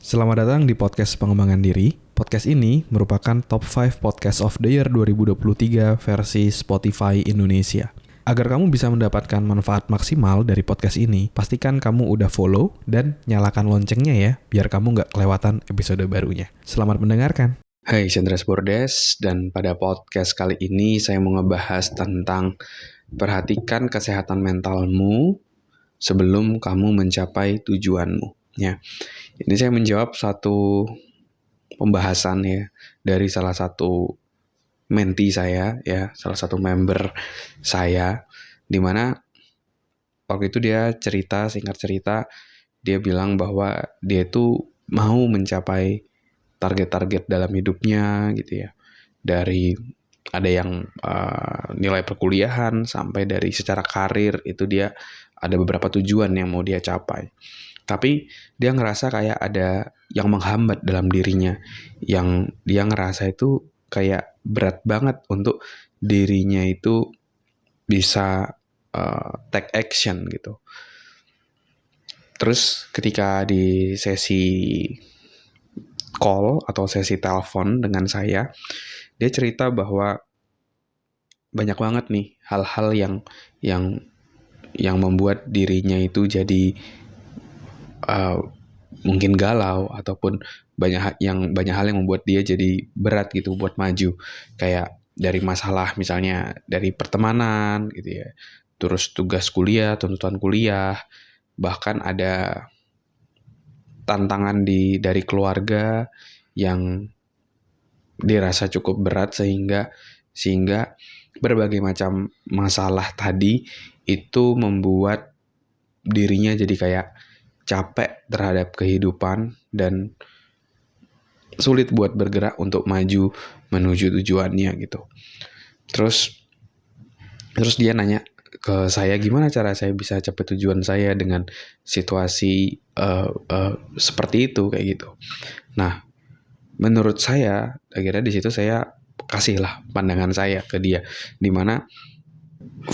Selamat datang di podcast pengembangan diri. Podcast ini merupakan top 5 podcast of the year 2023 versi Spotify Indonesia. Agar kamu bisa mendapatkan manfaat maksimal dari podcast ini, pastikan kamu udah follow dan nyalakan loncengnya ya, biar kamu nggak kelewatan episode barunya. Selamat mendengarkan. Hai, Chandras Bordes, dan pada podcast kali ini saya mau ngebahas tentang perhatikan kesehatan mentalmu sebelum kamu mencapai tujuanmu. Ya, ini saya menjawab satu pembahasan ya dari salah satu mentee saya, ya, salah satu member saya, di mana waktu itu dia singkat cerita, dia bilang bahwa dia itu mau mencapai target-target dalam hidupnya gitu ya. Dari ada yang nilai perkuliahan sampai dari secara karir itu dia ada beberapa tujuan yang mau dia capai. Tapi dia ngerasa kayak ada yang menghambat dalam dirinya, yang dia ngerasa itu kayak berat banget untuk dirinya itu bisa take action gitu. Terus ketika di sesi call atau sesi telepon dengan saya, dia cerita bahwa banyak banget nih hal-hal yang membuat dirinya itu jadi mungkin galau, ataupun banyak hal yang membuat dia jadi berat gitu buat maju, kayak dari masalah misalnya dari pertemanan gitu ya, terus tugas kuliah, tuntutan kuliah, bahkan ada tantangan dari keluarga yang dirasa cukup berat sehingga berbagai macam masalah tadi itu membuat dirinya jadi kayak capek terhadap kehidupan dan sulit buat bergerak untuk maju menuju tujuannya gitu. Terus dia nanya ke saya, gimana cara saya bisa capai tujuan saya dengan situasi seperti itu kayak gitu. Nah, menurut saya akhirnya di situ saya kasihlah pandangan saya ke dia, di mana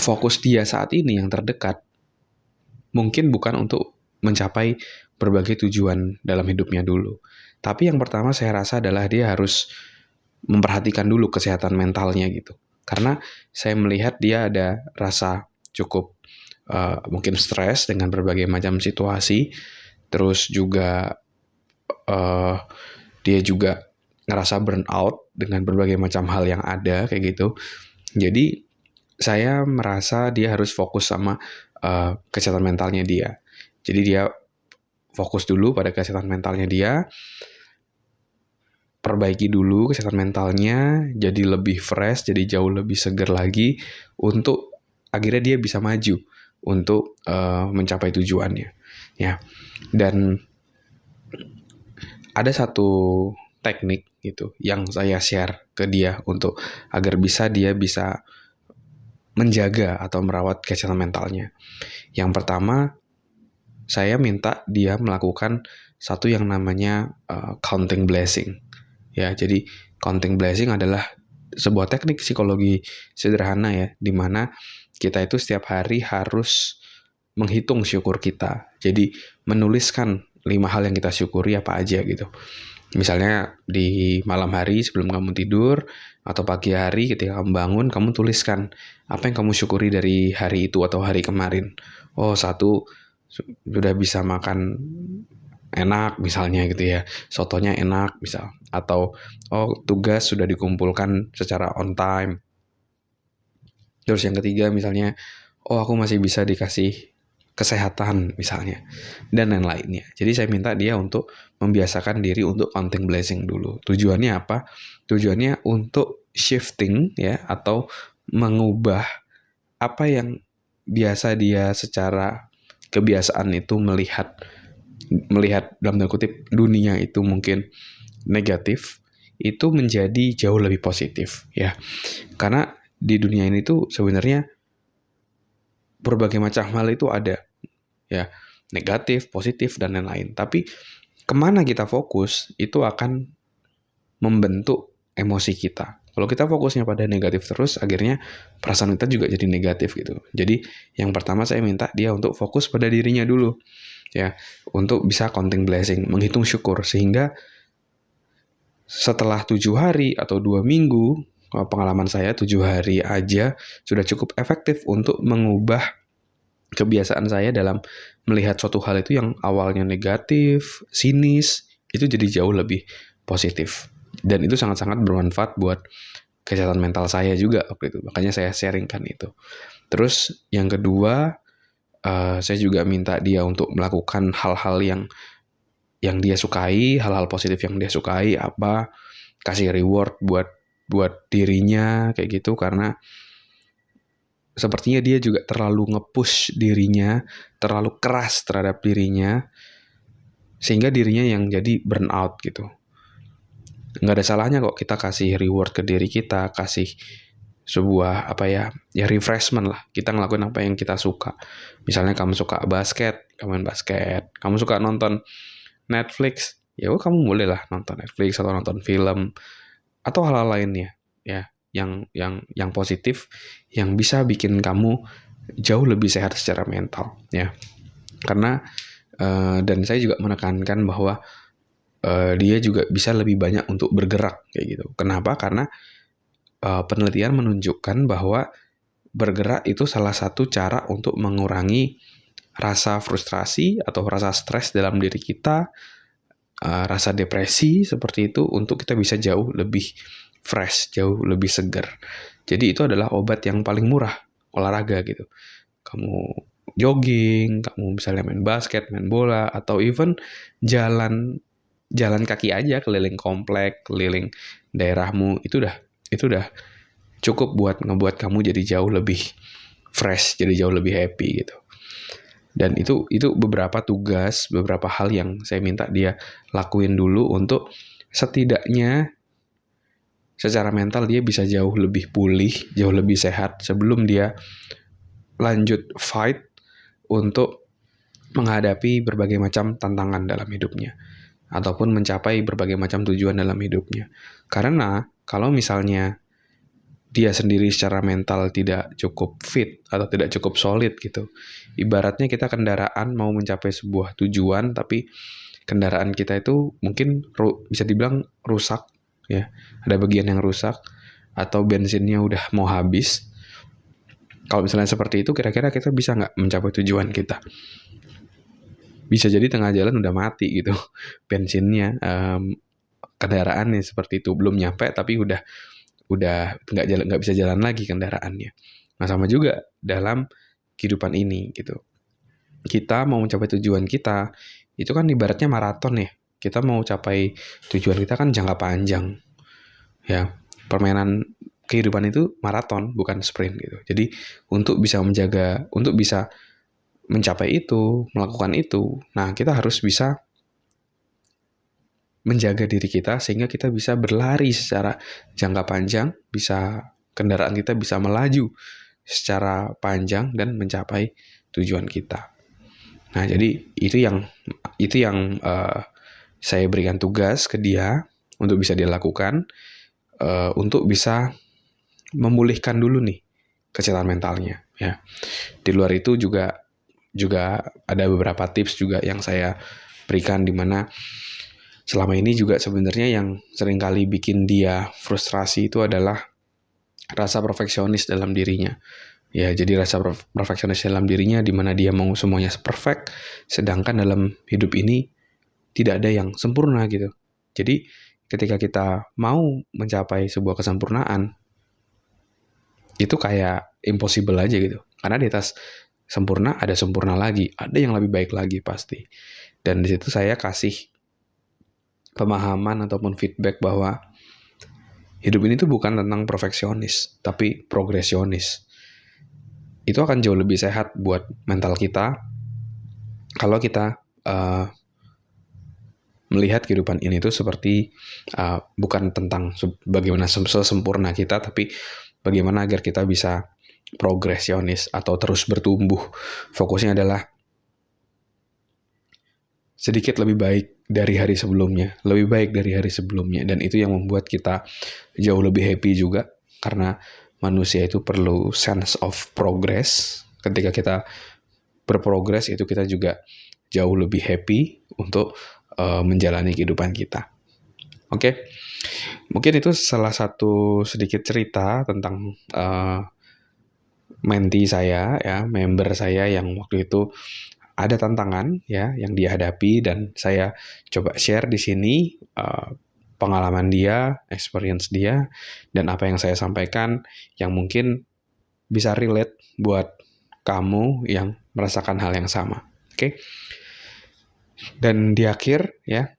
fokus dia saat ini yang terdekat mungkin bukan untuk mencapai berbagai tujuan dalam hidupnya dulu. Tapi yang pertama saya rasa adalah dia harus memperhatikan dulu kesehatan mentalnya gitu. Karena saya melihat dia ada rasa cukup mungkin stres dengan berbagai macam situasi. Terus juga dia juga ngerasa burnout dengan berbagai macam hal yang ada kayak gitu. Jadi saya merasa dia harus fokus sama kesehatan mentalnya dia. Jadi dia fokus dulu pada kesehatan mentalnya dia, perbaiki dulu kesehatan mentalnya, jadi lebih fresh, jadi jauh lebih segar lagi, untuk akhirnya dia bisa maju untuk mencapai tujuannya. Ya, dan ada satu teknik gitu yang saya share ke dia untuk agar dia bisa menjaga atau merawat kesehatan mentalnya. Yang pertama, saya minta dia melakukan satu yang namanya counting blessing. Ya, jadi counting blessing adalah sebuah teknik psikologi sederhana ya, di mana kita itu setiap hari harus menghitung syukur kita. Jadi menuliskan 5 hal yang kita syukuri apa aja gitu. Misalnya di malam hari sebelum kamu tidur, atau pagi hari ketika kamu bangun, kamu tuliskan apa yang kamu syukuri dari hari itu atau hari kemarin. Oh, satu, sudah bisa makan enak misalnya gitu ya, sotonya enak misal. Atau tugas sudah dikumpulkan secara on time. Terus yang ketiga misalnya, aku masih bisa dikasih kesehatan misalnya, dan lain-lainnya. Jadi saya minta dia untuk membiasakan diri untuk counting blessing dulu. Tujuannya apa? Tujuannya untuk shifting ya, atau mengubah apa yang biasa dia secara kebiasaan itu melihat dalam tanda kutip dunia itu mungkin negatif, itu menjadi jauh lebih positif ya. Karena di dunia ini tuh sebenarnya berbagai macam hal itu ada ya, negatif, positif, dan lain-lain. Tapi kemana kita fokus itu akan membentuk emosi kita. Kalau kita fokusnya pada negatif terus, akhirnya perasaan kita juga jadi negatif gitu. Jadi yang pertama saya minta dia untuk fokus pada dirinya dulu. ya, untuk bisa counting blessing, menghitung syukur, sehingga setelah 7 hari atau 2 minggu, pengalaman saya 7 hari aja sudah cukup efektif untuk mengubah kebiasaan saya dalam melihat suatu hal itu yang awalnya negatif, sinis, itu jadi jauh lebih positif. Dan itu sangat-sangat bermanfaat buat kesehatan mental saya juga waktu itu. Makanya saya sharingkan itu. Terus yang kedua, saya juga minta dia untuk melakukan hal-hal yang dia sukai, hal-hal positif yang dia sukai, kasih reward buat dirinya kayak gitu, karena sepertinya dia juga terlalu nge-push dirinya, terlalu keras terhadap dirinya, sehingga dirinya yang jadi burnout gitu. Nggak ada salahnya kok kita kasih reward ke diri kita, kasih sebuah refreshment lah. Kita ngelakuin apa yang kita suka. Misalnya kamu suka basket, kamu main basket. Kamu suka nonton Netflix, ya kamu boleh lah nonton Netflix atau nonton film atau hal-hal lainnya, ya, yang positif, yang bisa bikin kamu jauh lebih sehat secara mental, ya. Karena dan saya juga menekankan bahwa dia juga bisa lebih banyak untuk bergerak kayak gitu. Kenapa? Karena penelitian menunjukkan bahwa bergerak itu salah satu cara untuk mengurangi rasa frustrasi atau rasa stres dalam diri kita, rasa depresi seperti itu, untuk kita bisa jauh lebih fresh, jauh lebih segar. Jadi itu adalah obat yang paling murah, olahraga gitu. Kamu jogging, kamu misalnya main basket, main bola, atau even jalan kaki aja keliling komplek, keliling daerahmu, itu udah cukup buat ngebuat kamu jadi jauh lebih fresh, jadi jauh lebih happy gitu. Dan itu beberapa tugas, beberapa hal yang saya minta dia lakuin dulu untuk setidaknya secara mental dia bisa jauh lebih pulih, jauh lebih sehat sebelum dia lanjut fight untuk menghadapi berbagai macam tantangan dalam hidupnya ataupun mencapai berbagai macam tujuan dalam hidupnya. Karena kalau misalnya dia sendiri secara mental tidak cukup fit atau tidak cukup solid gitu, ibaratnya kita kendaraan mau mencapai sebuah tujuan, tapi kendaraan kita itu mungkin bisa dibilang rusak, ya, ada bagian yang rusak atau bensinnya udah mau habis. Kalau misalnya seperti itu, kira-kira kita bisa nggak mencapai tujuan kita? Bisa jadi tengah jalan udah mati gitu bensinnya, kendaraannya seperti itu, belum nyampe tapi udah nggak bisa jalan lagi kendaraannya. Nah, sama juga dalam kehidupan ini gitu. Kita mau mencapai tujuan kita, itu kan ibaratnya maraton ya. Kita mau capai tujuan kita kan jangka panjang. Ya, permainan kehidupan itu maraton, bukan sprint gitu. Jadi untuk bisa mencapai itu, melakukan itu, nah kita harus bisa menjaga diri kita sehingga kita bisa berlari secara jangka panjang, kendaraan kita bisa melaju secara panjang dan mencapai tujuan kita. Nah, jadi itu yang saya berikan tugas ke dia untuk bisa dia lakukan, untuk bisa memulihkan dulu nih kesehatan mentalnya, ya. Di luar itu juga ada beberapa tips juga yang saya berikan, di mana selama ini juga sebenarnya yang seringkali bikin dia frustrasi itu adalah rasa perfeksionis dalam dirinya. Ya, jadi rasa perfeksionis dalam dirinya di mana dia mau semuanya perfect, sedangkan dalam hidup ini tidak ada yang sempurna gitu. Jadi ketika kita mau mencapai sebuah kesempurnaan, itu kayak impossible aja gitu. Karena di atas sempurna ada sempurna lagi, ada yang lebih baik lagi pasti. Dan di situ saya kasih pemahaman ataupun feedback bahwa hidup ini tuh bukan tentang perfeksionis, tapi progresionis. Itu akan jauh lebih sehat buat mental kita kalau kita melihat kehidupan ini tuh seperti bukan tentang bagaimana sempurna kita, tapi bagaimana agar kita bisa progresionis atau terus bertumbuh. Fokusnya adalah sedikit lebih baik dari hari sebelumnya, lebih baik dari hari sebelumnya. Dan itu yang membuat kita jauh lebih happy juga, karena manusia itu perlu sense of progress. Ketika kita berprogres, itu kita juga jauh lebih happy untuk menjalani kehidupan kita. Oke, mungkin itu salah satu sedikit cerita tentang mentee saya ya, member saya yang waktu itu ada tantangan ya yang dia hadapi, dan saya coba share di sini pengalaman dia, experience dia, dan apa yang saya sampaikan yang mungkin bisa relate buat kamu yang merasakan hal yang sama. Oke. Dan di akhir ya,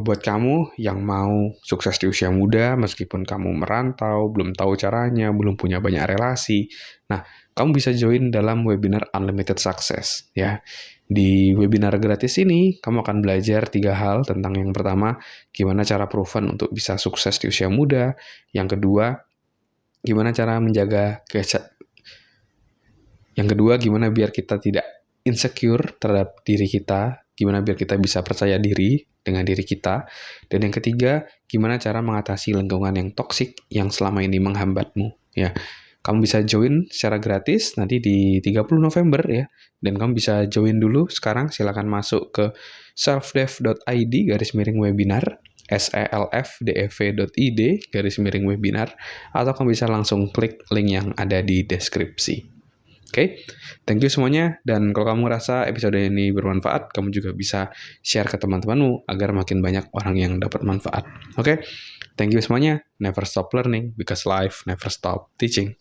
buat kamu yang mau sukses di usia muda, meskipun kamu merantau, belum tahu caranya, belum punya banyak relasi, nah, kamu bisa join dalam webinar Unlimited Success ya. Di webinar gratis ini, kamu akan belajar 3 hal tentang yang pertama, gimana cara proven untuk bisa sukses di usia muda. Yang kedua, gimana cara menjaga yang kedua, gimana biar kita tidak insecure terhadap diri kita, gimana biar kita bisa percaya diri dengan diri kita, dan yang ketiga, gimana cara mengatasi lingkungan yang toksik yang selama ini menghambatmu, ya. Kamu bisa join secara gratis nanti di 30 November ya, dan kamu bisa join dulu sekarang, silakan masuk ke selfdev.id/webinar, selfdev.id/webinar, atau kamu bisa langsung klik link yang ada di deskripsi. Oke, thank you semuanya. Dan kalau kamu ngerasa episode ini bermanfaat, kamu juga bisa share ke teman-temanmu agar makin banyak orang yang dapat manfaat. Oke, thank you semuanya. Never stop learning because life never stop teaching.